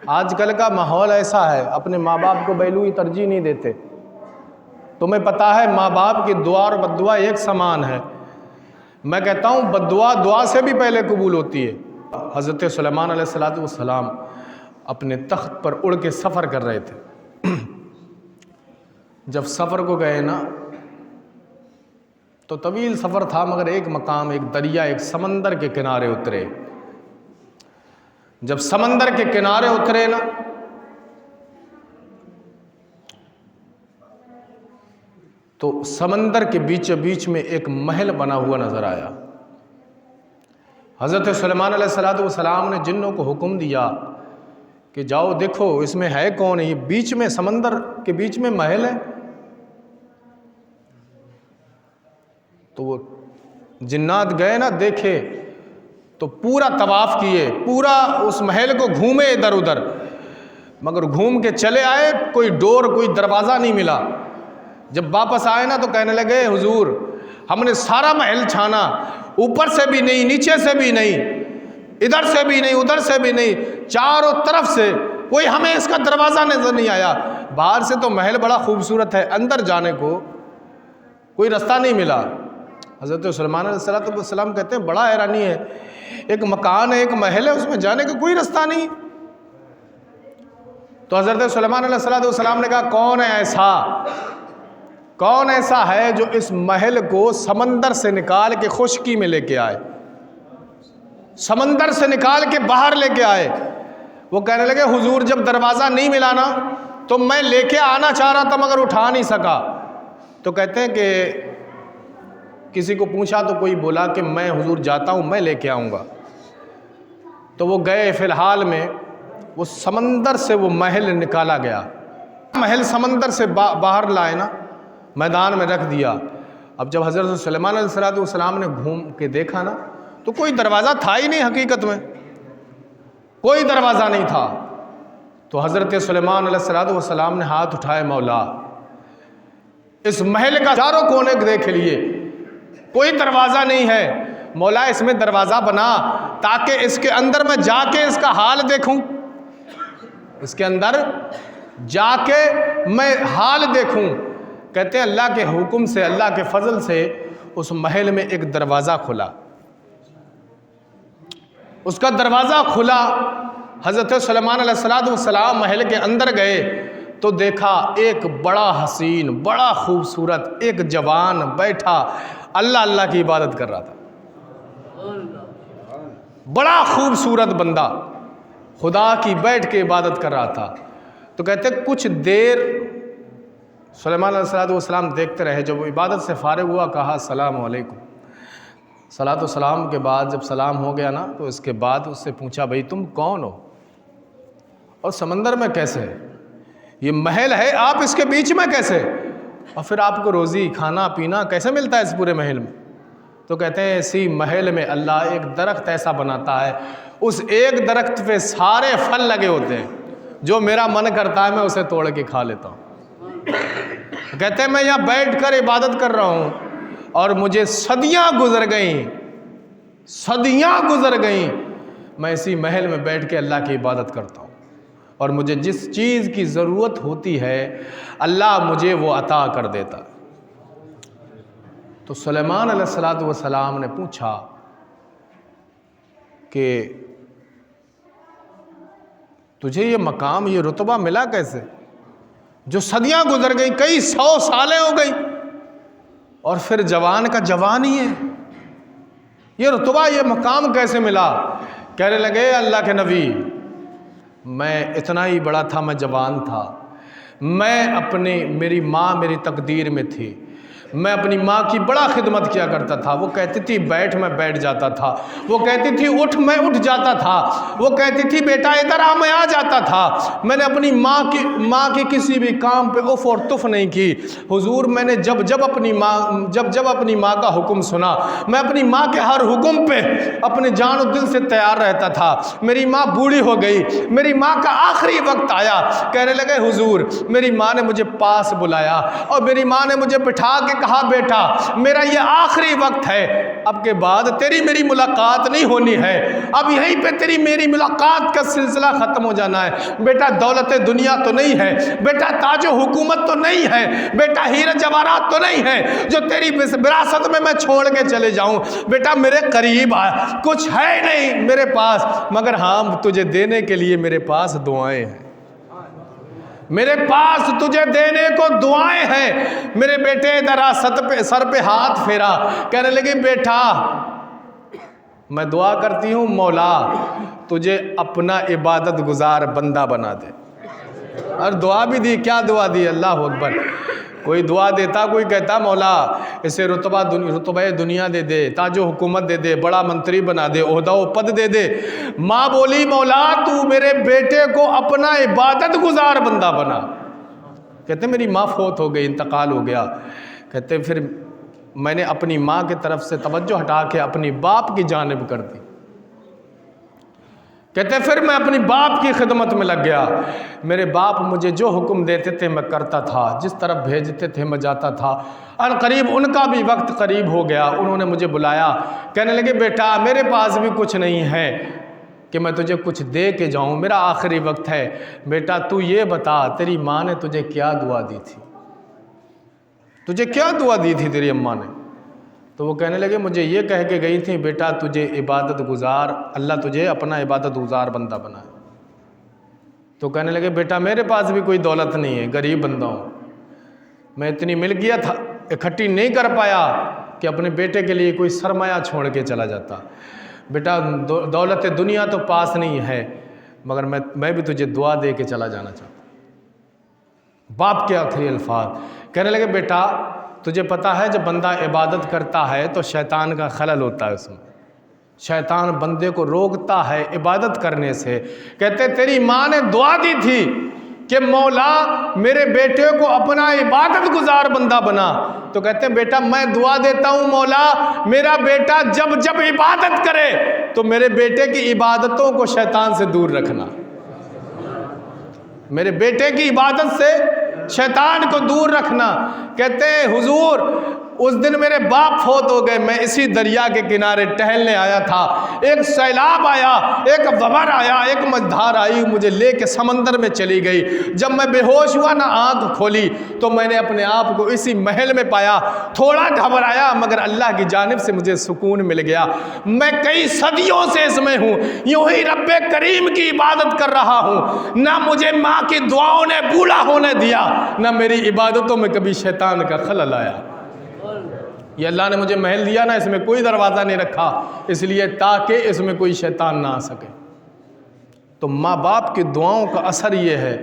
آج کل کا ماحول ایسا ہے، اپنے ماں باپ کو بیلوئی ترجیح نہیں دیتے۔ تمہیں پتہ ہے ماں باپ کی دعا اور بد دعا ایک سمان ہے۔ میں کہتا ہوں بد دعا دعا سے بھی پہلے قبول ہوتی ہے۔ حضرت سلیمان علیہ السلام اپنے تخت پر اڑ کے سفر کر رہے تھے۔ جب سفر کو گئے نا تو طویل سفر تھا، مگر ایک مقام، ایک دریا، ایک سمندر کے کنارے اترے۔ جب سمندر کے کنارے اترے نا تو سمندر کے بیچ بیچ میں ایک محل بنا ہوا نظر آیا۔ حضرت سلیمان علیہ السلام نے جنوں کو حکم دیا کہ جاؤ دیکھو اس میں ہے کون ہے، یہ بیچ میں سمندر کے بیچ میں محل ہے۔ تو وہ جنات گئے نا، دیکھے تو پورا طواف کیے، پورا اس محل کو گھومے ادھر ادھر، مگر گھوم کے چلے آئے، کوئی ڈور کوئی دروازہ نہیں ملا۔ جب واپس آئے نا تو کہنے لگے حضور ہم نے سارا محل چھانا، اوپر سے بھی نہیں، نیچے سے بھی نہیں، ادھر سے بھی نہیں، ادھر سے بھی نہیں، چاروں طرف سے کوئی ہمیں اس کا دروازہ نظر نہیں آیا۔ باہر سے تو محل بڑا خوبصورت ہے، اندر جانے کو کوئی رستہ نہیں ملا۔ حضرت سلیمان علیہ السلام کہتے ہیں بڑا حیرانی ہے، ایک مکان ہے، ایک محل ہے، اس میں جانے کا کوئی رستہ نہیں۔ تو حضرت سلیمان علیہ السلام نے کہا کون ایسا ہے جو اس محل کو سمندر سے نکال کے خشکی میں لے کے آئے، سمندر سے نکال کے باہر لے کے آئے۔ وہ کہنے لگے حضور جب دروازہ نہیں ملا نا تو میں لے کے آنا چاہ رہا تھا مگر اٹھا نہیں سکا۔ تو کہتے ہیں کہ کسی کو پوچھا تو کوئی بولا کہ میں حضور جاتا ہوں، میں لے کے آؤں گا۔ تو وہ گئے، فی الحال میں وہ سمندر سے وہ محل نکالا گیا، محل سمندر سے باہر لائے نا، میدان میں رکھ دیا۔ اب جب حضرت سلیمان علیہ السلام نے گھوم کے دیکھا نا تو کوئی دروازہ تھا ہی نہیں، حقیقت میں کوئی دروازہ نہیں تھا۔ تو حضرت سلیمان علیہ السلام نے ہاتھ اٹھائے، مولا اس محل کا چاروں کونے دیکھ لیے، کوئی دروازہ نہیں ہے، مولا اس میں دروازہ بنا تاکہ اس کے اندر میں جا کے اس کا حال دیکھوں، اس کے اندر جا کے میں حال دیکھوں۔ کہتے ہیں اللہ کے حکم سے، اللہ کے فضل سے اس محل میں ایک دروازہ کھلا، اس کا دروازہ کھلا۔ حضرت سلیمان علیہ السلام محل کے اندر گئے تو دیکھا ایک بڑا حسین، بڑا خوبصورت ایک جوان بیٹھا اللہ اللہ کی عبادت کر رہا تھا۔ بڑا خوبصورت بندہ خدا کی بیٹھ کے عبادت کر رہا تھا۔ تو کہتے کچھ دیر سلیمان علیہ السلام دیکھتے رہے، جب وہ عبادت سے فارغ ہوا کہا السلام علیکم۔ صلاۃ و سلام کے بعد جب سلام ہو گیا نا تو اس کے بعد اس سے پوچھا بھئی تم کون ہو اور سمندر میں کیسے ہے، یہ محل ہے آپ اس کے بیچ میں کیسے، اور پھر آپ کو روزی کھانا پینا کیسے ملتا ہے اس پورے محل میں؟ تو کہتے ہیں اسی محل میں اللہ ایک درخت ایسا بناتا ہے، اس ایک درخت پہ سارے پھل لگے ہوتے ہیں، جو میرا من کرتا ہے میں اسے توڑ کے کھا لیتا ہوں۔ کہتے ہیں میں یہاں بیٹھ کر عبادت کر رہا ہوں اور مجھے صدیاں گزر گئیں، میں اسی محل میں بیٹھ کے اللہ کی عبادت کرتا ہوں، اور مجھے جس چیز کی ضرورت ہوتی ہے اللہ مجھے وہ عطا کر دیتا۔ تو سلیمان علیہ السلام نے پوچھا کہ تجھے یہ مقام، یہ رتبہ ملا کیسے، جو صدیاں گزر گئیں، کئی 100 سالیں ہو گئی، اور پھر جوان کا جوان ہی ہے، یہ رتبہ یہ مقام کیسے ملا؟ کہنے لگے اللہ کے نبی میں اتنا ہی بڑا تھا، میں جوان تھا، میری ماں میری تقدیر میں تھی، میں اپنی ماں کی بڑا خدمت کیا کرتا تھا، وہ کہتی تھی بیٹھ میں بیٹھ جاتا تھا، وہ کہتی تھی اٹھ میں اٹھ جاتا تھا، وہ کہتی تھی بیٹا ادھر آ میں آ جاتا تھا، میں نے اپنی ماں کی کسی بھی کام پہ اف اور تف نہیں کی۔ حضور میں نے جب اپنی ماں کا حکم سنا، میں اپنی ماں کے ہر حکم پہ اپنے جان و دل سے تیار رہتا تھا۔ میری ماں بوڑھی ہو گئی، میری ماں کا آخری وقت آیا، کہنے لگے حضور میری ماں نے مجھے پاس بلایا اور میری ماں نے مجھے بٹھا کے کہا بیٹا میرا یہ آخری وقت ہے، اب کے بعد تیری میری ملاقات نہیں ہونی ہے، اب یہیں پہ تیری میری ملاقات کا سلسلہ ختم ہو جانا ہے۔ بیٹا دولت دنیا تو نہیں ہے، بیٹا تاج و حکومت تو نہیں ہے، بیٹا ہیرے جواہرات تو نہیں ہے جو تیری وراثت میں چھوڑ کے چلے جاؤں۔ بیٹا میرے قریب آ، کچھ ہے نہیں میرے پاس، مگر ہاں تجھے دینے کے لیے میرے پاس دعائیں ہیں، میرے پاس تجھے دینے کو دعائیں ہیں۔ میرے بیٹے ذرا سر پہ ہاتھ پھیرا، کہنے لگے بیٹا میں دعا کرتی ہوں مولا تجھے اپنا عبادت گزار بندہ بنا دے۔ اور دعا بھی دی، کیا دعا دی، اللہ اکبر۔ کوئی دعا دیتا، کوئی کہتا مولا اسے رتبہ دنیا دے دے، تاج و حکومت دے دے، بڑا منتری بنا دے، عہدہ و پد دے دے۔ ماں بولی مولا تو میرے بیٹے کو اپنا عبادت گزار بندہ بنا۔ کہتے میری ماں فوت ہو گئی، انتقال ہو گیا۔ کہتے پھر میں نے اپنی ماں کی طرف سے توجہ ہٹا کے اپنی باپ کی جانب کر دی۔ کہتے پھر میں اپنی باپ کی خدمت میں لگ گیا، میرے باپ مجھے جو حکم دیتے تھے میں کرتا تھا، جس طرف بھیجتے تھے میں جاتا تھا۔ اور قریب ان کا بھی وقت قریب ہو گیا، انہوں نے مجھے بلایا، کہنے لگے بیٹا میرے پاس بھی کچھ نہیں ہے کہ میں تجھے کچھ دے کے جاؤں، میرا آخری وقت ہے، بیٹا تو یہ بتا تیری ماں نے تجھے کیا دعا دی تھی، تجھے کیا دعا دی تھی تیری اماں نے؟ تو وہ کہنے لگے مجھے یہ کہہ کے گئی تھی بیٹا تجھے عبادت گزار، اللہ تجھے اپنا عبادت گزار بندہ بنائے۔ تو کہنے لگے بیٹا میرے پاس بھی کوئی دولت نہیں ہے، غریب بندہ ہوں، میں اتنی مل گیا تھا اکٹھی نہیں کر پایا کہ اپنے بیٹے کے لیے کوئی سرمایہ چھوڑ کے چلا جاتا۔ بیٹا دولت دنیا تو پاس نہیں ہے، مگر میں بھی تجھے دعا دے کے چلا جانا چاہتا ہوں۔ باپ کے آخری الفاظ کہنے لگے بیٹا تجھے پتہ ہے جب بندہ عبادت کرتا ہے تو شیطان کا خلل ہوتا ہے، اس میں شیطان بندے کو روکتا ہے عبادت کرنے سے۔ کہتے تیری ماں نے دعا دی تھی کہ مولا میرے بیٹے کو اپنا عبادت گزار بندہ بنا، تو کہتے ہیں بیٹا میں دعا دیتا ہوں مولا میرا بیٹا جب جب عبادت کرے تو میرے بیٹے کی عبادتوں کو شیطان سے دور رکھنا، میرے بیٹے کی عبادت سے شیطان کو دور رکھنا۔ کہتے ہیں حضور اس دن میرے باپ فوت ہو گئے، میں اسی دریا کے کنارے ٹہلنے آیا تھا، ایک سیلاب آیا، ایک وبر آیا، ایک مجدھار آئی، مجھے لے کے سمندر میں چلی گئی۔ جب میں بے ہوش ہوا نہ آنکھ کھولی تو میں نے اپنے آپ کو اسی محل میں پایا، تھوڑا گھبرایا مگر اللہ کی جانب سے مجھے سکون مل گیا۔ میں کئی صدیوں سے اس میں ہوں، یوں ہی رب کریم کی عبادت کر رہا ہوں، نہ مجھے ماں کی دعاؤں نے بوڑھا ہونے دیا، نہ میری عبادتوں میں کبھی شیطان کا خلل آیا۔ یہ اللہ نے مجھے محل دیا نا، اس میں کوئی دروازہ نہیں رکھا، اس لیے تاکہ اس میں کوئی شیطان نہ آ سکے۔ تو ماں باپ کی دعاؤں کا اثر یہ ہے